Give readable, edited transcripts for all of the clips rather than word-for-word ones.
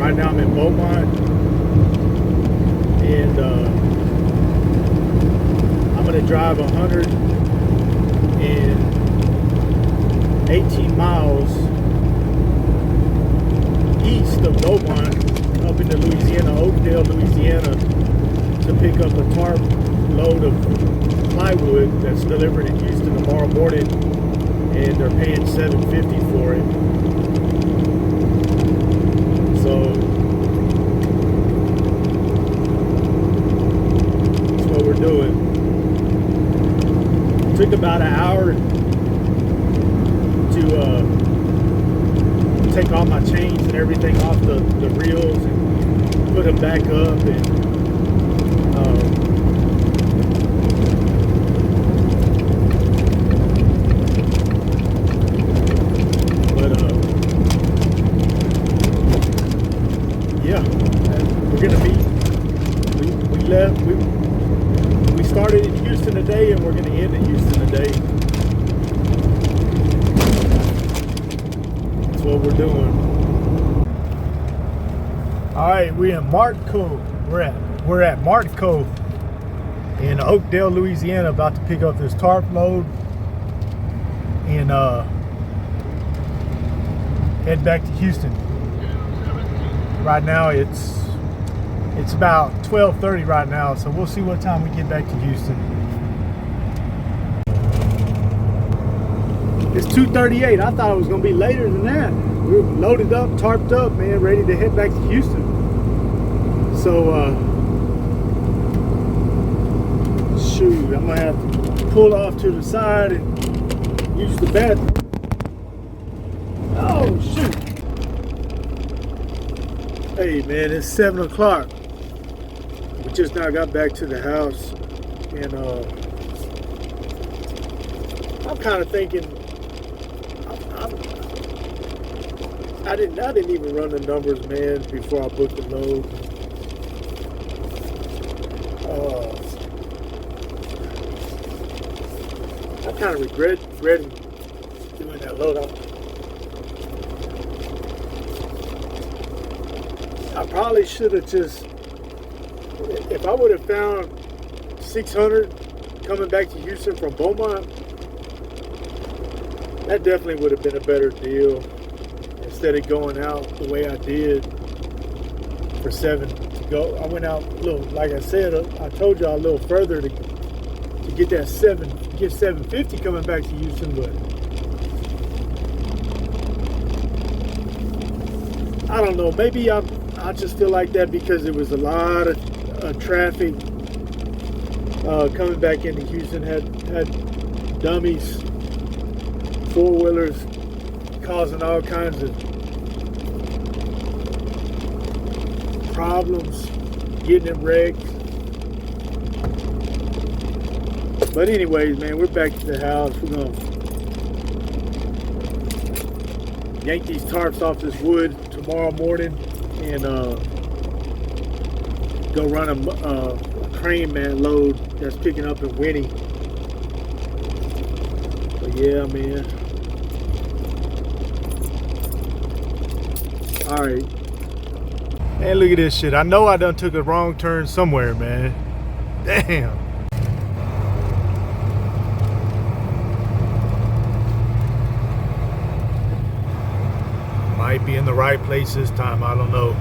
Right now I'm in Beaumont, and I'm gonna drive 118 miles east of Beaumont up into Louisiana, Oakdale, Louisiana, to pick up a tarp load of plywood that's delivered in Houston tomorrow morning, and they're paying $750 for it. So that's what we're doing. It took about an hour to take all my chains and everything off the reels and put them back up, and yeah, we're gonna be. We started in Houston today, and we're gonna end in Houston today. That's what we're doing. All right, we're in Martin Cove. We're at Martin Cove in Oakdale, Louisiana, about to pick up this tarp load and head back to Houston. Right now it's about 12:30 right now, so we'll see what time we get back to Houston. It's 2:38. I thought it was gonna be later than that. We're loaded up, tarped up, man, ready to head back to Houston. So shoot, I'm gonna have to pull off to the side and use the bathroom. Oh shoot. Hey man, it's 7 o'clock. We just now got back to the house, and I'm kind of thinking, I didn't even run the numbers, man, before I booked the load. I kind of regretting doing that load. I probably should have just, if I would have found 600 coming back to Houston from Beaumont, that definitely would have been a better deal instead of going out the way I did for 7 to go. I went out a little, like I said, I told y'all a little further to get that get 750 coming back to Houston, but I don't know, maybe I just feel like that because there was a lot of traffic coming back into Houston. Had dummies, four-wheelers causing all kinds of problems, getting them wrecked. But anyways, man, we're back to the house. We're gonna yank these tarps off this wood tomorrow morning and go run a crane man load that's picking up in Winnie. But yeah, man. All right. Man, look at this shit. I know I done took a wrong turn somewhere, man. Damn. Might be in the right place this time, I don't know.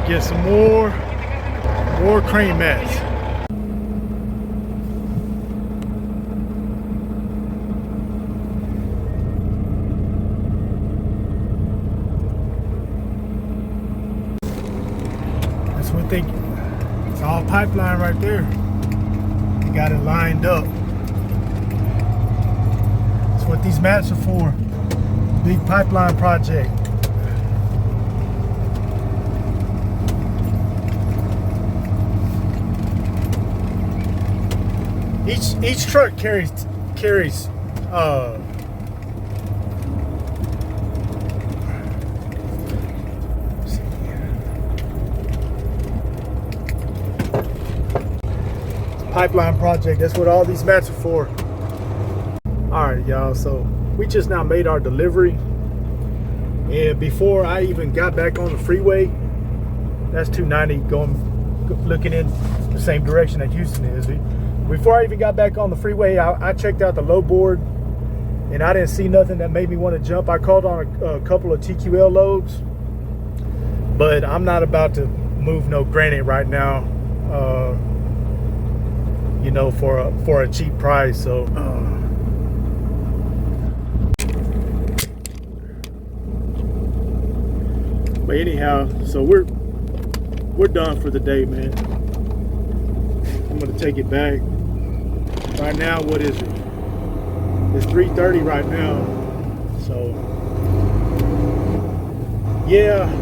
Get some more crane mats. That's what they, it's all pipeline right there. They got it lined up. That's what these mats are for. Big pipeline project. Each truck carries pipeline project. That's what all these mats are for. All right, y'all, so we just now made our delivery, and before I even got back on the freeway, that's 290 looking in the same direction that Houston is. Before I even got back on the freeway, I checked out the load board, and I didn't see nothing that made me want to jump. I called on a couple of TQL loads, but I'm not about to move no granite right now, you know, for a cheap price. So but anyhow, so we're done for the day, man. I'm gonna take it back. Right now, what is it? It's 3:30 right now. So yeah,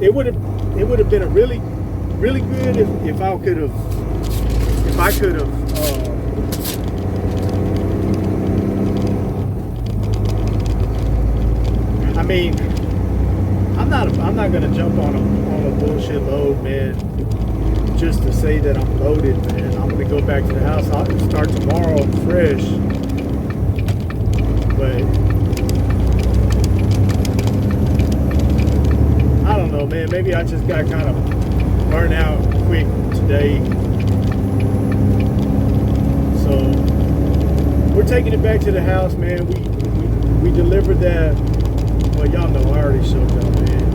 it would have been a really good if I could have I mean, I'm not gonna jump on a bullshit load, man, just to say that I'm loaded, man. I'm gonna go back to the house. I'll start tomorrow fresh. But I don't know, man. Maybe I just got kind of burned out quick today. So we're taking it back to the house, man. We delivered that. Well, y'all know I already showed y'all, man.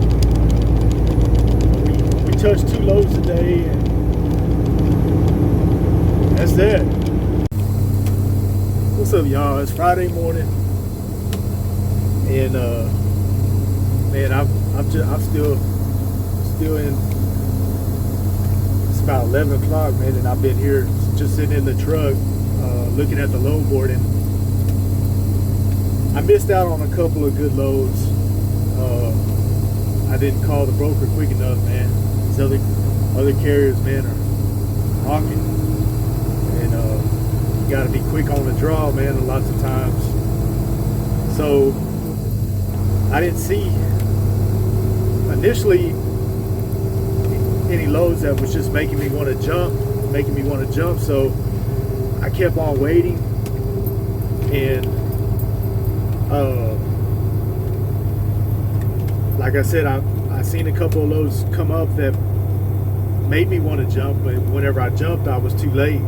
We touched 2 loads today, and that's that. What's up, y'all? It's Friday morning, and man, I'm still in. It's about 11 o'clock, man, and I've been here just sitting in the truck, looking at the load board, and I missed out on a couple of good loads. I didn't call the broker quick enough, man. These other carriers, man, are hawking, and you got to be quick on the draw, man, lots of times. So I didn't see initially any loads that was just making me want to jump. So I kept on waiting, and like I said, I seen a couple of loads come up that made me want to jump, but whenever I jumped, I was too late.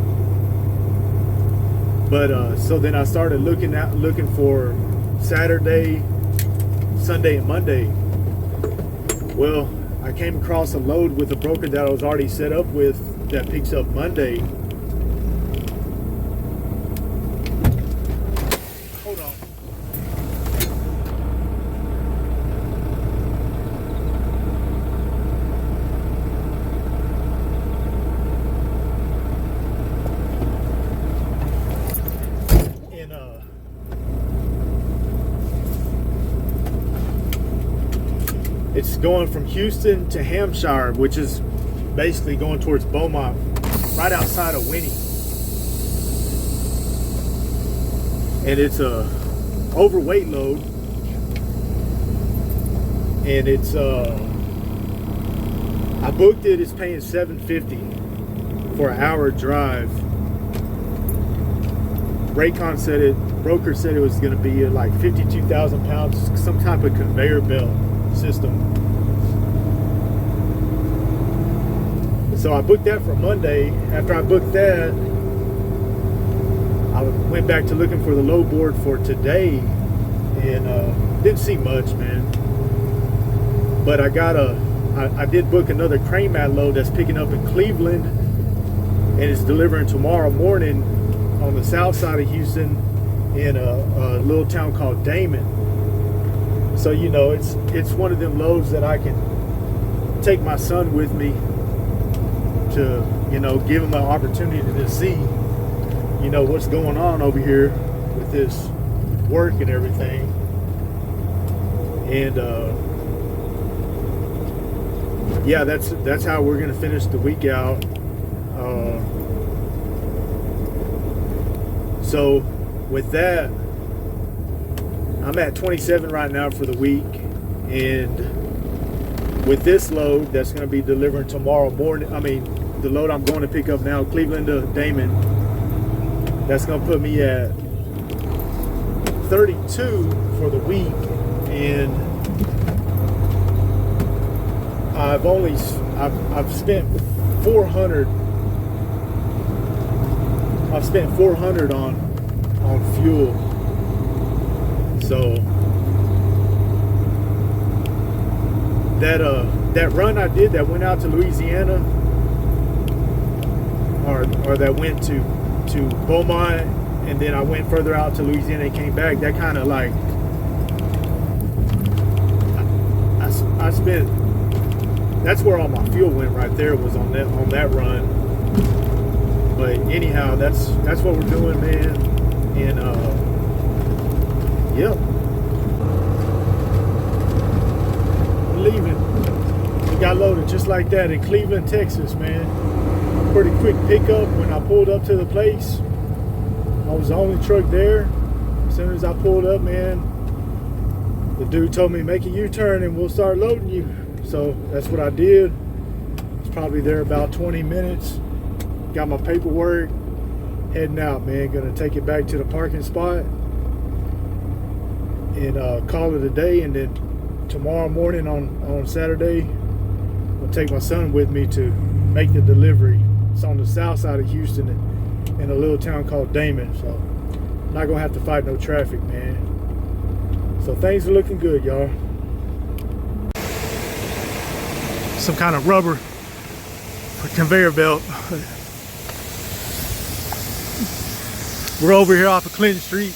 But so then I started looking for Saturday, Sunday, and Monday. Well, I came across a load with a broker that I was already set up with that picks up Monday. Hold on. And it's going from Houston to Hampshire, which is basically going towards Beaumont, right outside of Winnie. And it's a overweight load, and it's I booked it. It's paying $750 for an hour drive. Raycon broker said it was going to be like 52,000 pounds, some type of conveyor belt system. So I booked that for Monday. After I booked that, I went back to looking for the load board for today, and didn't see much, man. But I did book another crane mat load that's picking up in Cleveland, and it's delivering tomorrow morning on the south side of Houston in a little town called Damon. So, you know, it's one of them loads that I can take my son with me to, you know, give him the opportunity to see, you know, what's going on over here with this work and everything. And yeah, that's how we're gonna finish the week out. So with that, I'm at 27 right now for the week, and with this load that's going to be delivering tomorrow morning. I mean, the load I'm going to pick up now, Cleveland to Damon, that's going to put me at 32 for the week. And I've spent 400. I've spent 400 on fuel. So that run I did that went out to Louisiana, or that went to Beaumont, and then I went further out to Louisiana and came back, that kind of like I spent, that's where all my fuel went right there, was on that run. But anyhow, that's what we're doing, man. And yep, we're leaving. We got loaded just like that in Cleveland, Texas, man. Pretty quick pickup. When I pulled up to the place, I was the only truck there. As soon as I pulled up, man, the dude told me, make a U-turn and we'll start loading you. So that's what I did. It's probably there about 20 minutes. Got my paperwork, heading out, man. Gonna take it back to the parking spot and call it a day. And then tomorrow morning on Saturday, I'll take my son with me to make the delivery. It's on the south side of Houston in a little town called Damon. So I'm not gonna have to fight no traffic, man. So things are looking good, y'all. Some kind of rubber for conveyor belt. We're over here off of Clinton Street,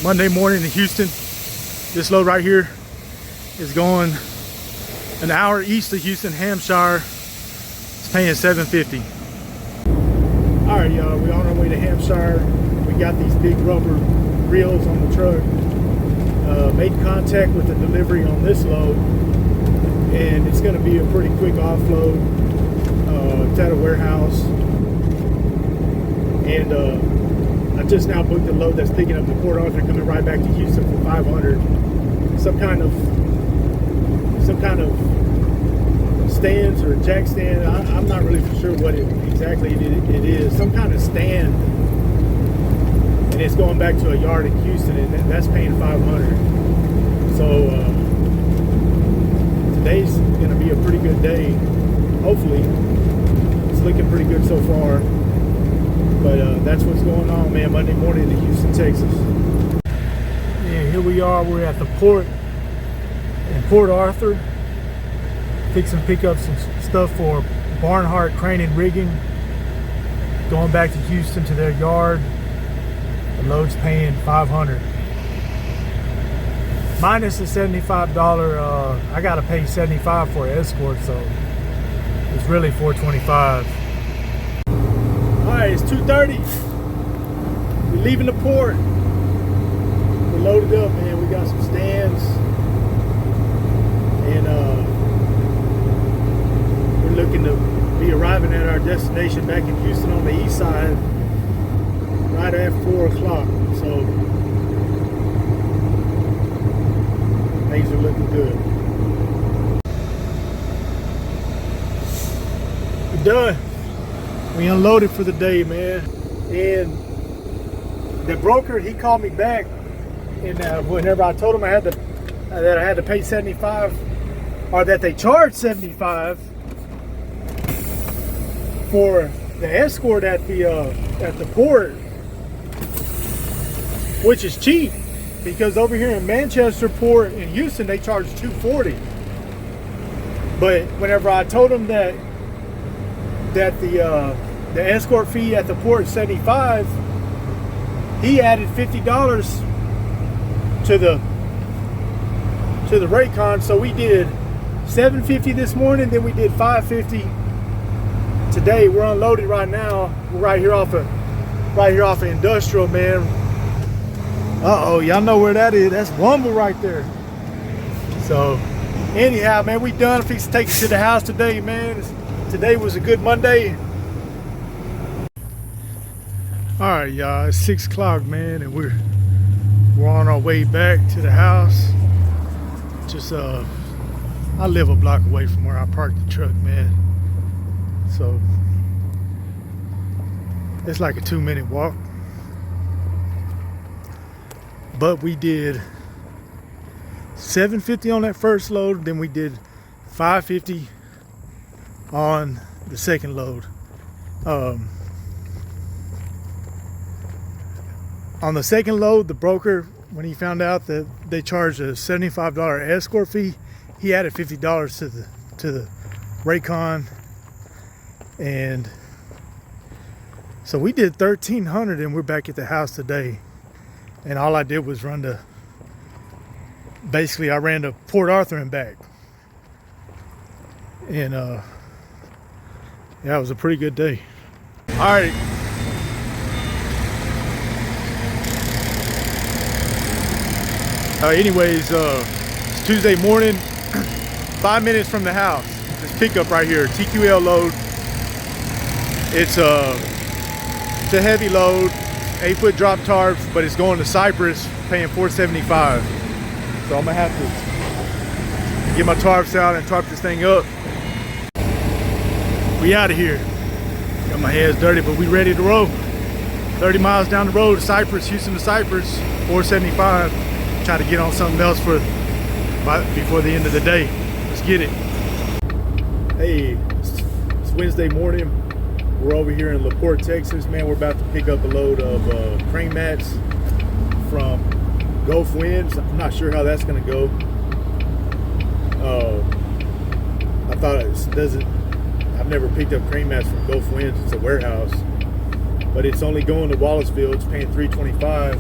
Monday morning in Houston. This load right here is going an hour east of Houston, Hampshire. It's paying $7.50. All right, y'all, we're on our way to Hampshire. We got these big rubber reels on the truck. Made contact with the delivery on this load, and it's going to be a pretty quick offload. It's at a warehouse, and I just now booked a load that's picking up the Port Arthur, coming right back to Houston for 500. Some kind of stands or jack stand. I'm not really for sure what exactly it is. Some kind of stand, and it's going back to a yard in Houston, and that's paying 500. So today's gonna be a pretty good day. Hopefully, it's looking pretty good so far. But that's what's going on, man. Monday morning in Houston, Texas. And here we are. We're at the port in Port Arthur. Fixing to pick up some stuff for Barnhart Crane and Rigging. Going back to Houston to their yard. The load's paying $500. Minus the $75. I gotta pay $75 for an escort, so it's really $425. Alright, it's 2:30. We're leaving the port. We're loaded up, man. We got some stands. And we're looking to be arriving at our destination back in Houston on the east side right at 4 o'clock. So things are looking good. We're done. We unloaded for the day, man. And the broker, he called me back, and whenever I told him that I had to pay $75, or that they charged $75 for the escort at the port, which is cheap, because over here in Manchester Port in Houston they charge $240. But whenever I told him that the escort fee at the port is $75, he added $50 to the rate con. So we did $750 this morning, then we did $550 today. We're unloaded right now. We're right here off of Industrial, man. Uh-oh, y'all know where that is. That's Wumble right there. So anyhow, man, we done. I'm fixing to take it to the house today, man. Today was a good Monday. All right, y'all, it's 6 o'clock, man, and we're on our way back to the house. Just I live a block away from where I parked the truck, man. So it's like a 2-minute walk. But we did $750 on that first load, then we did $550 on the second load. On the second load, the broker, when he found out that they charged a $75 escort fee, he added $50 to the Raycon, and so we did $1,300, and we're back at the house today. And all I did was run to, basically I ran to Port Arthur and back, and yeah, it was a pretty good day. All right. Anyways, it's Tuesday morning, 5 minutes from the house. This pickup right here, TQL load. It's a heavy load, 8-foot drop tarps, but it's going to Cypress, paying $475. So I'm gonna have to get my tarps out and tarp this thing up. We out of here. Got my hands dirty, but we ready to roll. 30 miles down the road to Cypress, Houston to Cypress, $475. Try to get on something else before the end of the day. Let's get it. Hey, it's Wednesday morning. We're over here in LaPorte, Texas. Man, we're about to pick up a load of crane mats from Gulf Winds. I'm not sure how that's gonna go. I thought I've never picked up crane mats from Gulf Winds. It's a warehouse, but it's only going to Wallaceville. It's paying $325.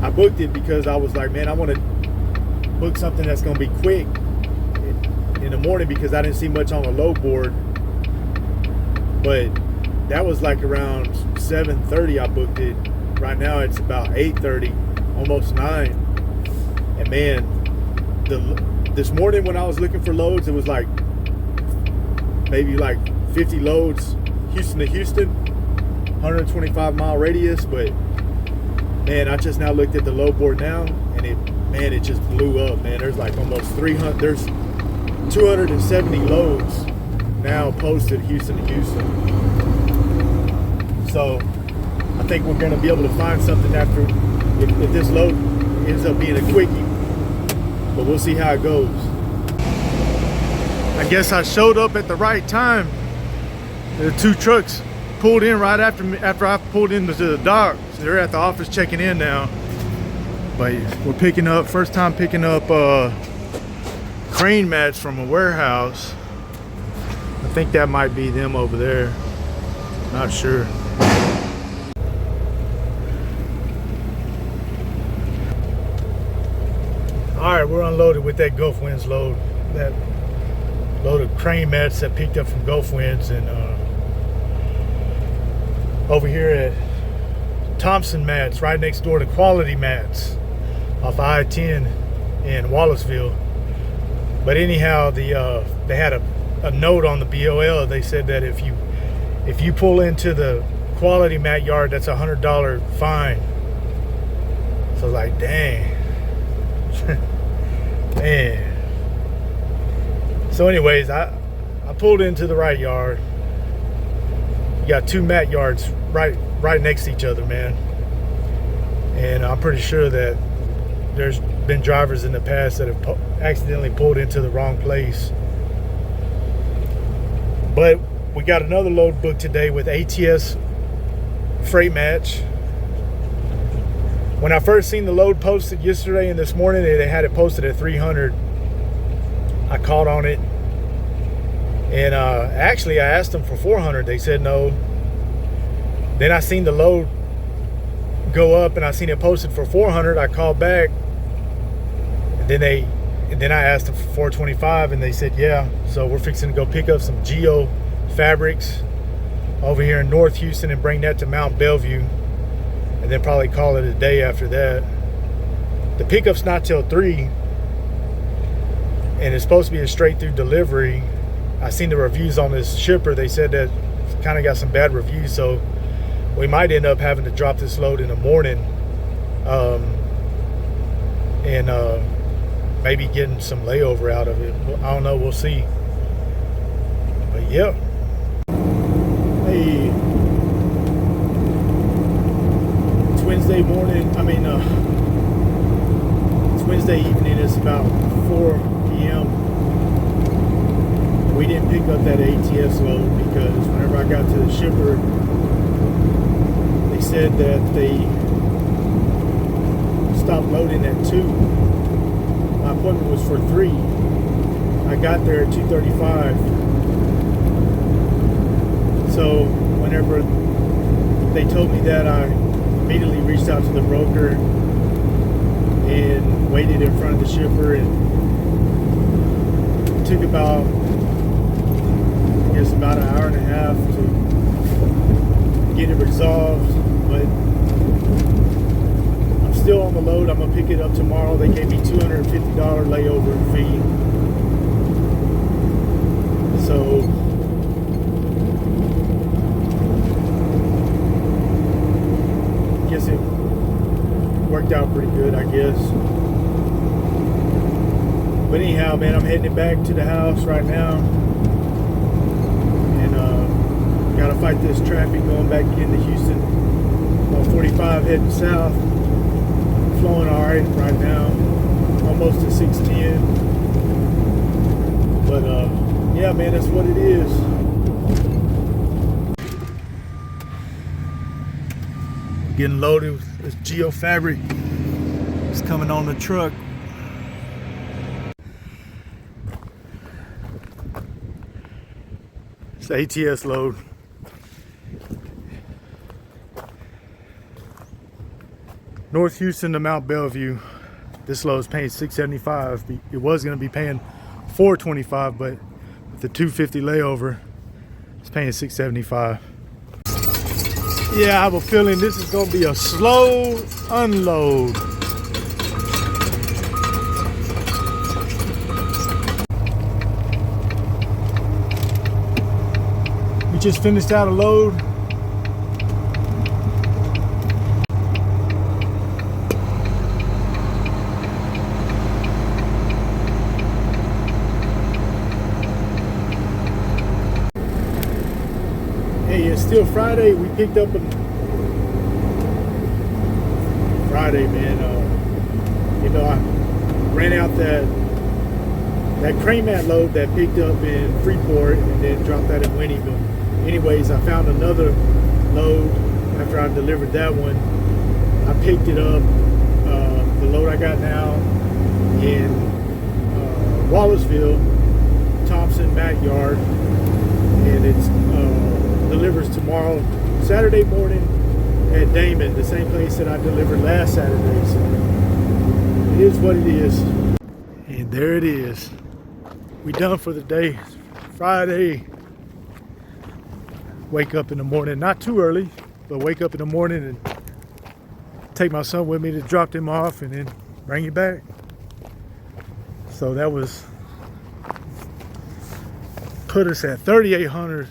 I booked it because I was like, man, I want to book something that's going to be quick in the morning, because I didn't see much on the load board. But that was like around 7:30 I booked it. Right now it's about 8:30, almost 9. And man, this morning when I was looking for loads, it was like maybe like 50 loads, Houston to Houston, 125 mile radius. But man, I just now looked at the load board now, and it just blew up, man. There's like almost 300, there's 270 loads now posted Houston to Houston. So I think we're gonna be able to find something after, if this load ends up being a quickie, but we'll see how it goes. I guess I showed up at the right time. The 2 trucks pulled in right after I pulled into the dock. So they're at the office checking in now. But we're picking up, first time picking up crane mats from a warehouse. I think that might be them over there. Not sure. All right, we're unloaded with that Gulf Winds load. That load of crane mats that picked up from Gulf Winds, and over here at Thompson Mats, right next door to Quality Mats off I-10 in Wallaceville. But anyhow, they had a note on the BOL. They said that if you pull into the Quality Mat yard, that's a $100 fine. So I was like, dang. Man. So anyways, I pulled into the right yard. You got 2 mat yards right next to each other, man. And I'm pretty sure that there's been drivers in the past that have accidentally pulled into the wrong place. But we got another load booked today with ATS Freight Match. When I first seen the load posted yesterday and this morning, they had it posted at 300. I called on it, and actually I asked them for 400. They said no. Then I seen the load go up, and I seen it posted for 400. I called back, and then I asked them for 425, and they said yeah. So we're fixing to go pick up some Geo fabrics over here in North Houston and bring that to Mount Bellevue, and then probably call it a day after that. The pickup's not till 3, and it's supposed to be a straight through delivery. I seen the reviews on this shipper. They said that it's kind of got some bad reviews, so we might end up having to drop this load in the morning. maybe getting some layover out of it. I don't know, we'll see. But yeah. Hey, it's Wednesday morning. It's Wednesday evening. It's about 4 p.m. We didn't pick up that ATS load because whenever I got to the shipper, they said that they stopped loading at 2. My appointment was for 3. I got there at 2:35. So whenever they told me that, I immediately reached out to the broker and waited in front of the shipper, and it took about, I guess, about an hour and a half to get it resolved. But I'm still on the load. I'm gonna pick it up tomorrow. They gave me $250 layover fee. So I guess it worked out pretty good, I guess. But anyhow, man, I'm heading back to the house right now, and gotta fight this traffic going back into Houston. On 45 heading south, flowing all right right now, almost to 610. But yeah, man, that's what it is. Getting loaded with this Geo fabric. It's coming on the truck. It's the ATS load. North Houston to Mount Bellevue. This load is paying $675. It was going to be paying $425, but with the $250 layover, it's paying $675. Yeah, I have a feeling this is going to be a slow unload. We just finished out a load. Hey, it's still Friday. We picked up a Friday, man. I ran out that crane mat load that picked up in Freeport and then dropped that in Winnie. But anyways, I found another load after I delivered that one. I picked it up, the load I got now, in Wallaceville, Thompson Mat Yard, and it's delivers tomorrow, Saturday morning, at Damon, the same place that I delivered last Saturday. So it is what it is. And there it is. We done for the day. Friday. Wake up in the morning, not too early, but wake up in the morning and take my son with me to drop him off and then bring it back. So that was put us at 3,800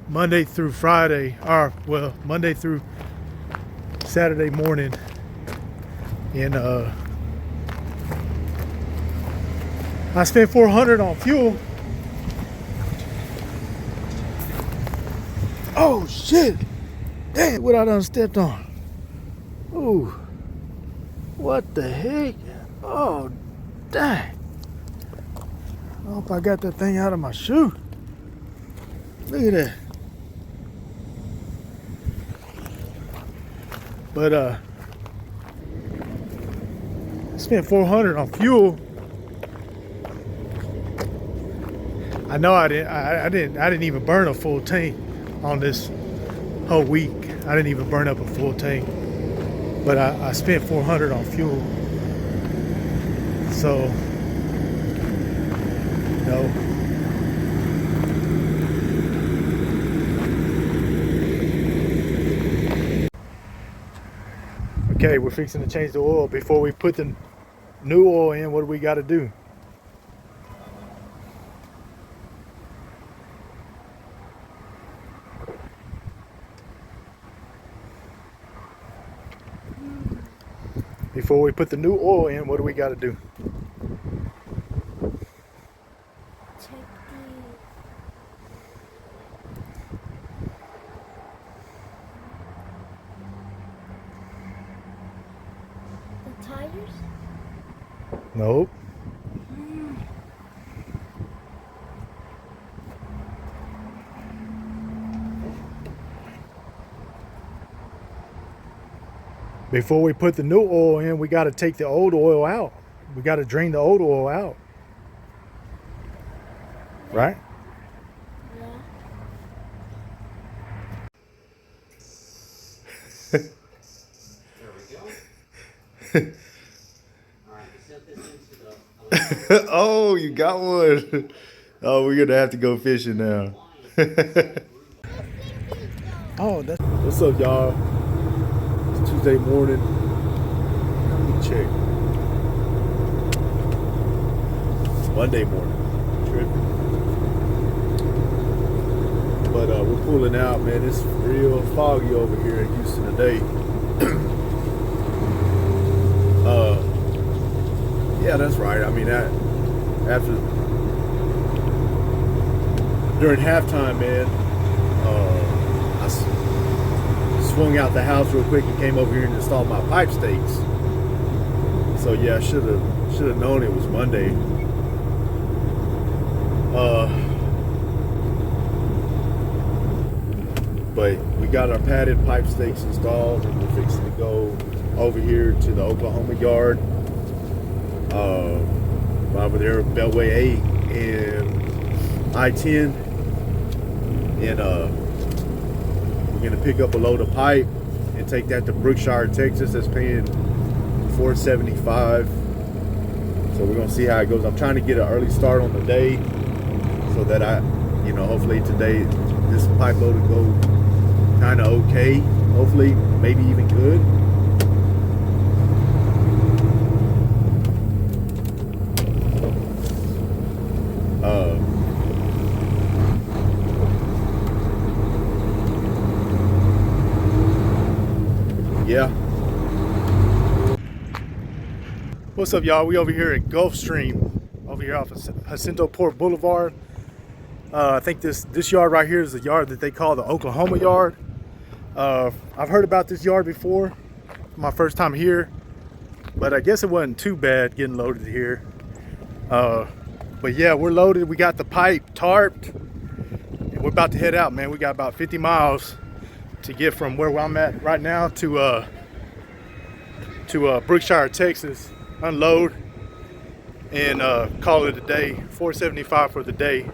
Monday through Friday, or well, Monday through Saturday morning. And I spent $400 on fuel. Oh shit! Dang, what I done stepped on. Ooh, what the heck? Oh, dang. I hope I got that thing out of my shoe. Look at that. But I spent $400 on fuel. I know I didn't even burn a full tank on this whole week. I didn't even burn up a full tank. But I spent $400 on fuel. So, no. Okay, we're fixing to change the oil. Before we put the new oil in, what do we got to do? Before we put the new oil in, what do we got to do? The tires? Nope. Before we put the new oil in, we got to take the old oil out. We got to drain the old oil out. Right? Yeah. There we go. All right, set this into the Oh, you got one. Oh, we're gonna have to go fishing now. Oh, that's what's up, y'all? It's Tuesday morning. Let me check. Monday morning. Tripping. But we're pulling out, man. It's real foggy over here in Houston today. Yeah, that's right. I mean, after during halftime, man, I swung out the house real quick and came over here and installed my pipe stakes. So yeah, I should have known it was Monday. But we got our padded pipe stakes installed, and we're fixing to go over here to the Oklahoma yard. Over there, Beltway 8 and I-10, and we're gonna pick up a load of pipe and take that to Brookshire, Texas. That's paying $475. So we're gonna see how it goes. I'm trying to get an early start on the day so that hopefully today this pipe load will go kind of okay. Hopefully, maybe even good. Yeah. What's up, y'all? We over here at Gulfstream, over here off of Jacinto Port Boulevard. I think this yard right here is the yard that they call the Oklahoma yard. I've heard about this yard before. My first time here, but I guess it wasn't too bad getting loaded here. But yeah, we're loaded. We got the pipe tarped, and we're about to head out, man. We got about 50 miles to get from where I'm at right now to Brookshire, Texas. Unload and call it a day. $475 for the day.